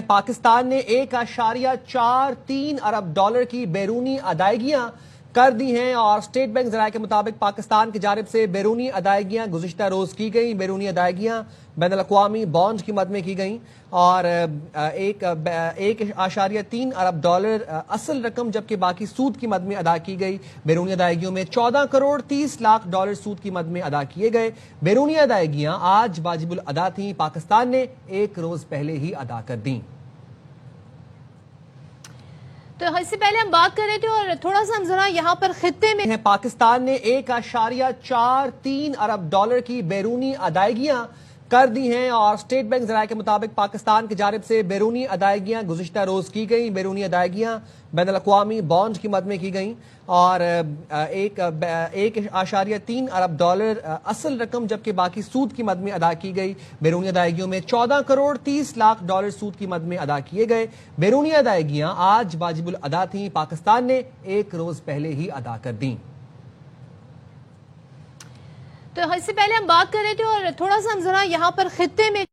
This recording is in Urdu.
پاکستان نے 1.43 ارب ڈالر کی بیرونی ادائیگیاں کر دی ہیں اور اسٹیٹ بینک ذرائع کے مطابق پاکستان کی جانب سے بیرونی ادائیگیاں گزشتہ روز کی گئیں۔ بیرونی ادائیگیاں بین الاقوامی بانڈز کی مد میں کی گئیں اور 1.3 ارب ڈالر اصل رقم جبکہ باقی سود کی مد میں ادا کی گئی۔ بیرونی ادائیگیوں میں 14 کروڑ 30 لاکھ ڈالر سود کی مد میں ادا کیے گئے۔ بیرونی ادائیگیاں آج واجب الادا تھیں، پاکستان نے ایک روز پہلے ہی ادا کر دیں۔ تو اس سے پہلے ہم بات کر رہے تھے اور تھوڑا سا ہم ذرا یہاں پر خطے میں پاکستان نے 1.43 ارب ڈالر کی بیرونی ادائیگیاں کر دی ہیں اور اسٹیٹ بینک ذرائع کے مطابق پاکستان کی جانب سے بیرونی ادائیگیاں گزشتہ روز کی گئیں۔ بیرونی ادائیگیاں بین الاقوامی بانڈز کی مد میں کی گئیں اور 1.3 ارب ڈالر اصل رقم جبکہ باقی سود کی مد میں ادا کی گئی۔ بیرونی ادائیگیوں میں 14 کروڑ 30 لاکھ ڈالر سود کی مد میں ادا کیے گئے۔ بیرونی ادائیگیاں آج واجب الادا تھیں، پاکستان نے ایک روز پہلے ہی ادا کر دیں۔ تو اس سے پہلے ہم بات کر رہے تھے اور تھوڑا سا ہم ذرا یہاں پر خطے میں